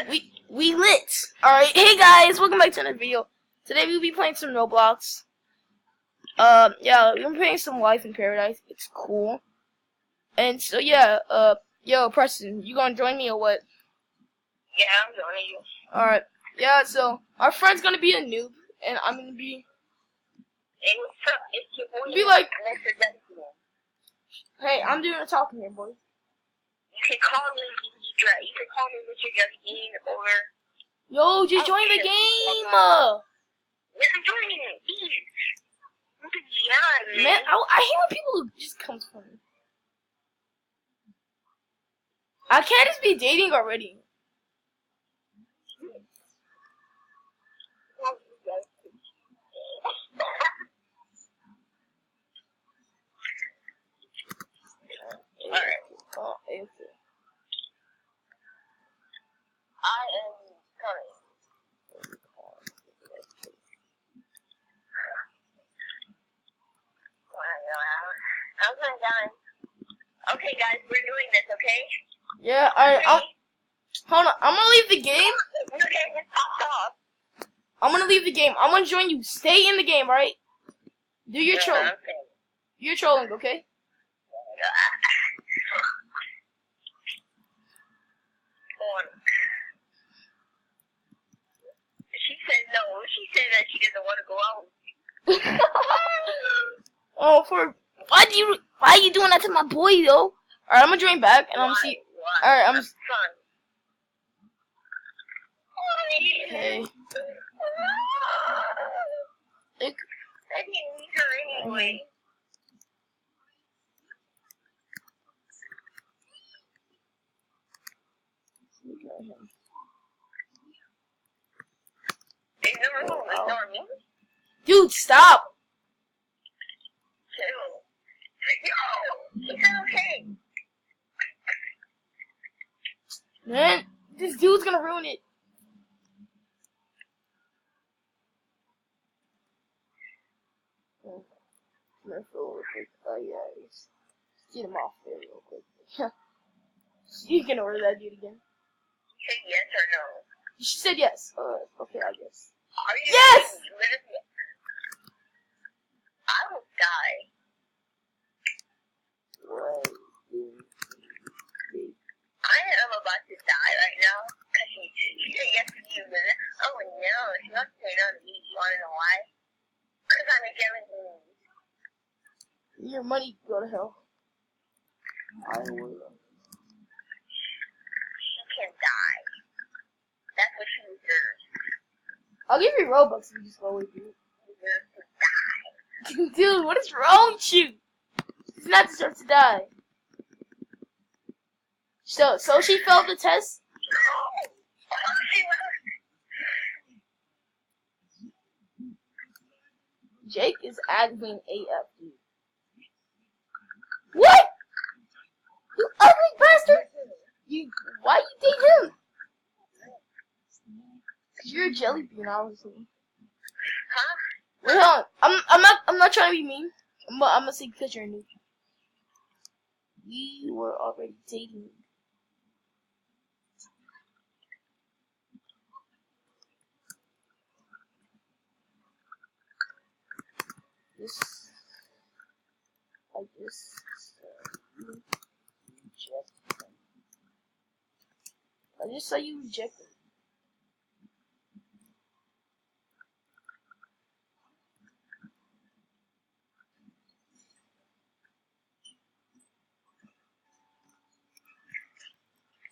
We lit. Alright, hey guys, welcome back to another video. Today we'll be playing some Roblox. Yeah, we're playing some Life in Paradise. It's cool. And so yeah, yo, Preston, you gonna join me or what? Yeah, I'm joining you. Alright. Yeah, so our friend's gonna be a noob and I'm gonna be Hey, what's up? It's your boy. Be like- Mr. Dexter. hey, I'm doing the talking here, boy. You can call me Mr. Justin or... Yo, just join the game! Yeah, I'm joining it. Please. Yeah, Man, I hate when people just come for me. I can't just be dating already. Alright. Oh, okay. I am coming. I'm going down. Okay, guys, we're doing this, okay? Yeah, alright, hold on, I'm gonna leave the game. Okay, just popped off. I'm gonna leave the game. I'm gonna join you. Stay in the game, right? Do your troll. Okay. Do your trolling, okay? She said no. She said that she doesn't want to go out. Oh, why are you doing that to my boy, though? Alright, I'm gonna join back and I'm gonna see. Why? Alright, I'm. Fun. Okay. I didn't need her anyway. Ignore me. Dude, stop! Yo, it's okay. Man, this dude's gonna ruin it. Oh yeah, just get him off there real quick. You can order that dude again. Say yes or no. She said yes. Okay, I guess. Are you Yes! I will die. I am about to die right now. Because she said yes to you, but oh no, she wants to say no to me. You want to know why? Because I'm a jelly bean. Your money go to hell. I will. She can die. That's what she deserves. I'll give you Robux if you just go with you. She deserves to die. Dude, what is wrong with you? She does not deserve to die. So she failed the test? Jake is aggravating AF, dude. What? You ugly bastard! Why you date him? Cause you're a jelly bean, obviously. Huh? Wait, hold on. I'm not trying to be mean. I'm gonna say because you're a noob. We were already dating. I just reject them. I just saw you reject them.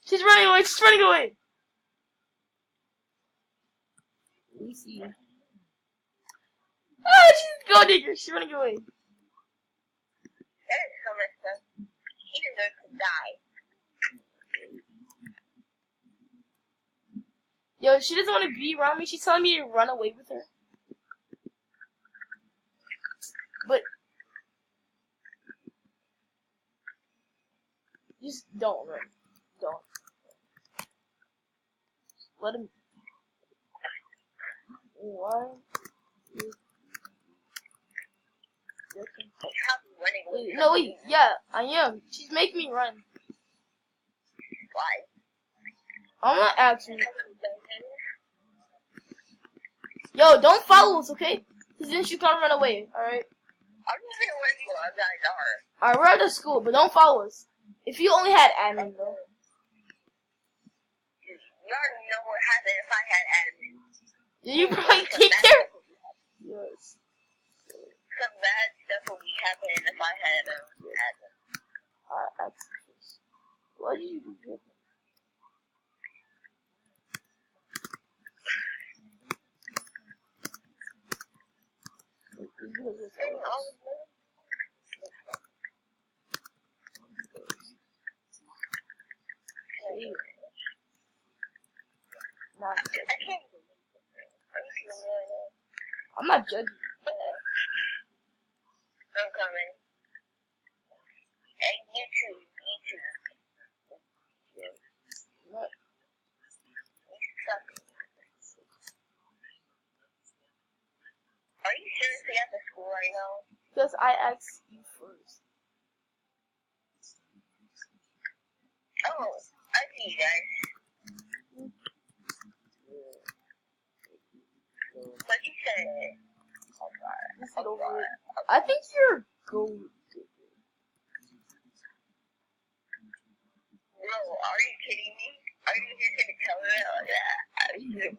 She's running away. She's running away. Let me see. Ah, she's a gold digger. She's running away. That is so messed up. She deserves to die. Yo, she doesn't want to be around me. She's telling me to run away with her. But just don't run. Don't. Let him. Why? Wait, no, wait. Yeah, I am. She's making me run. Why? I'm not asking. Yo, don't follow us, okay? Because then she's gonna run away, alright? I'm just gonna where you guys are. Alright, we're at the school, but don't follow us. If you only had admin, though. You already know what happened if I had admin. You probably take care. Yes. Some bad stuff would be happening if I had admin. What did you do? I'm not judging. I'm coming. And you too. What? You suck. Are you seriously at the school right now? Because I asked you first. Oh, I see you guys. What you said? Oh god. I think you're gold. Bro, are you kidding me? Are you just gonna tell me all that? Are you kidding me?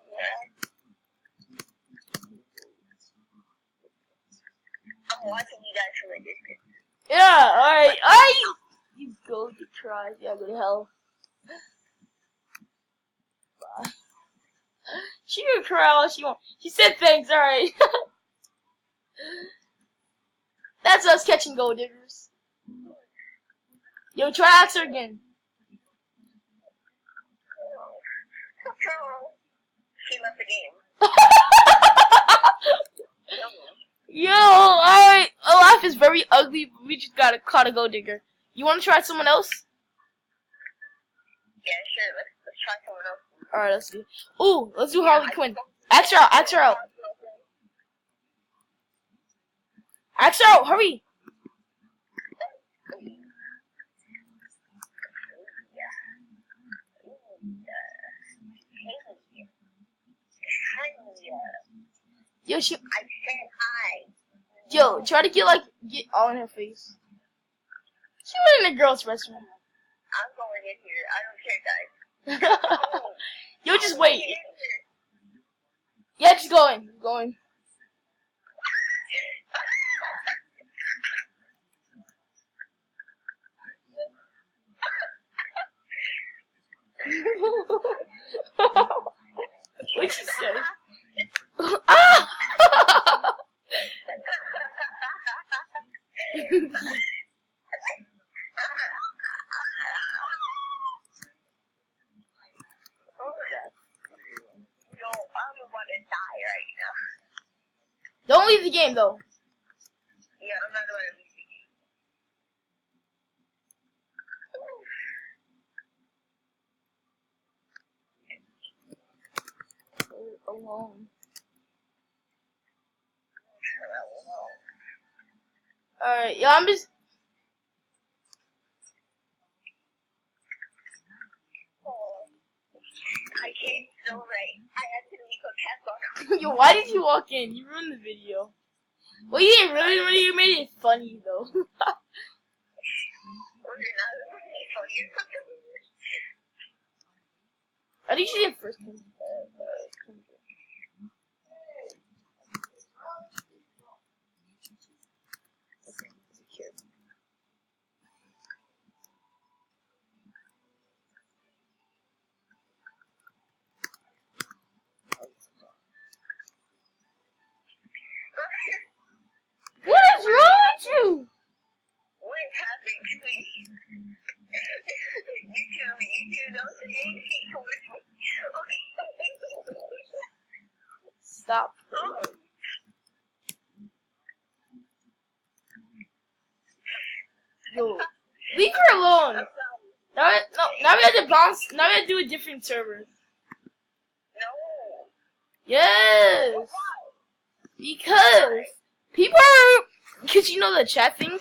I'm watching you guys from a distance. Yeah, alright. You go to try. Yeah, go to hell. Bye. She can cry all she wants. She said thanks, alright. That's us catching gold diggers. Yo, try to ask her again. She left the game. Yo, alright. Olaf is very ugly, but we just caught a gold digger. You want to try someone else? Yeah, sure. Let's try someone else. Alright, let's do. Ooh, let's do Harley Quinn. Ask her out. Ask her out. Ask her out. Hurry. Yo, I said hi. Yo, try to get all in her face. She went in the girls' restroom. I'm going in here. I don't care, guys. Yo, just wait. Yeah, just go in. Go in. What'd she say? Ah! Don't leave the game, though. Yeah, I'm not going to leave the game. Alone. Alright, yeah, I'm just... I came so right. I accidentally put caps on. Yo, why did you walk in? You ruined the video. Well, you didn't really, you made it funny, though. Was it not funny? I think she did first one. What is wrong with you? What is happening to me? You two don't say anything towards me. Stop. Yo, leave her alone. Now we have to bounce. Now we have to do a different server. No. Yes. Because people are. Because you know the chat thing.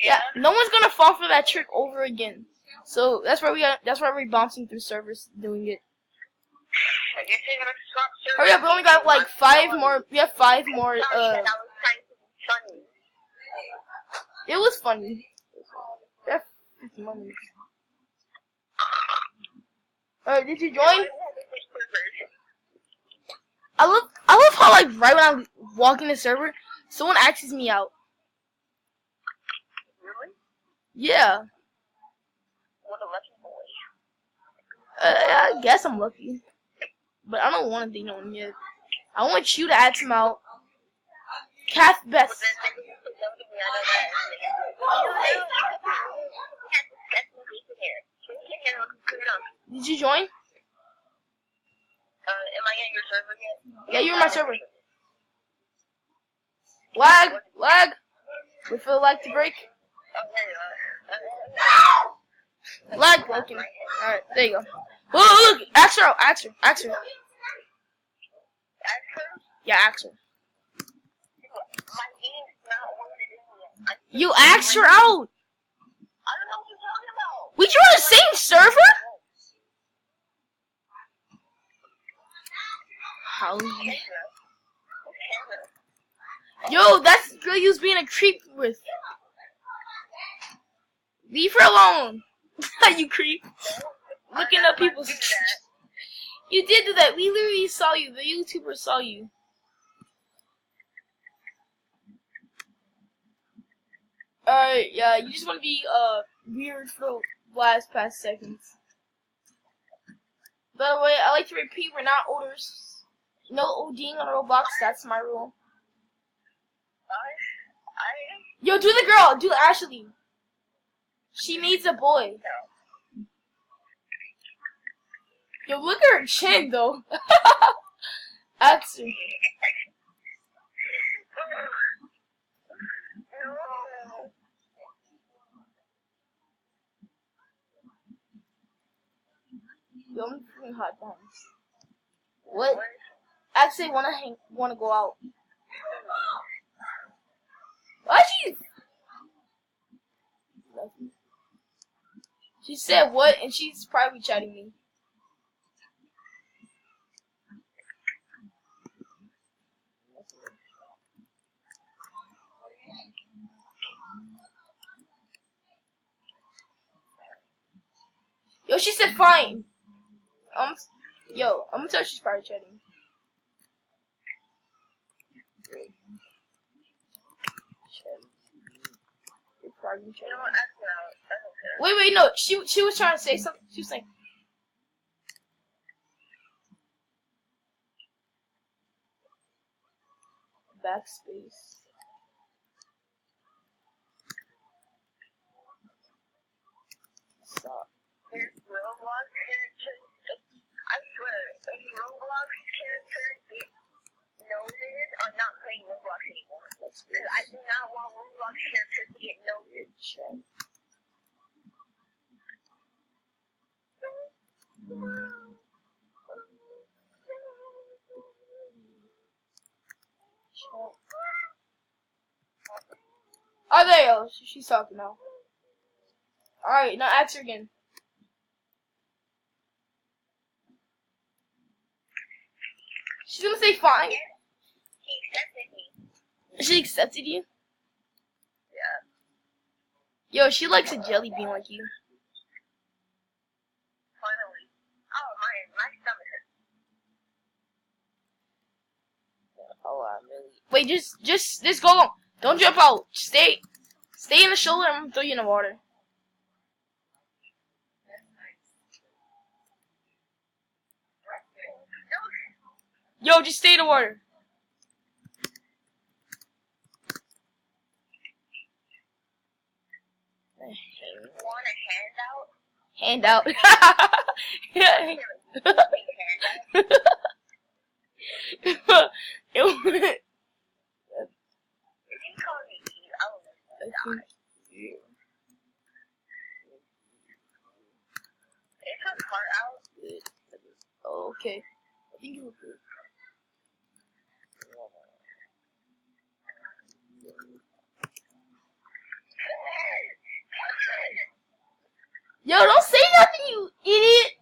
Yeah. No one's gonna fall for that trick over again. So that's why we're bouncing through servers doing it. Hurry up, we only got like 5 more. We have 5 more. It was funny. That's money. Alright, did you join? I love how like right when I'm walking the server, someone axes me out. Really? Yeah. What a lucky boy. I guess I'm lucky. But I don't want to date no one yet. I want you to ask him out. Kath Best. Did you join? Am I in your server yet? Yeah, you're in my server. Lag. We feel like to break. Lag broken. Alright, there you go. Oh, look! Axe her out. Axe her. Yeah, axe her. You asked her out! I don't know what you're talking about. We joined the same server? How? Yo, that's the girl you was being a creep with. Leave her alone. You creep. Looking at people's... You did do that. We literally saw you. The YouTuber saw you. Alright, yeah, you just want to be weird for the last past seconds. By the way, I like to repeat, we're not odors. No ODing on Roblox, that's my rule. Yo, do the girl, do Ashley. She needs a boy. Yo, look at her chin though. That's her. Yo, I'm feeling hot times. What? Actually, wanna go out. Why she? She said what, and she's probably chatting me. Yo, she said fine. Yo, I'm gonna tell her she's probably chatting. Wait, no. She was trying to say something. She was saying. Backspace. Stop. There's Roblox characters. I swear, if Roblox characters get noted, I'm not playing Roblox anymore. Because I do not want Roblox characters to get noted. Oh, there you go. She's talking now. Alright, now ask her again. She's gonna say fine. She accepted me. She accepted you? Yeah. Yo, she likes a jelly bean like you. Finally. Oh, my stomach hurts. Oh, really. Wait, just go on. Don't jump out. Stay in the shoulder. I'm gonna throw you in the water. Yo, just stay in the water. Want a handout? Handout. Yeah. Okay. I think it was good. Yo, don't say nothing, you idiot.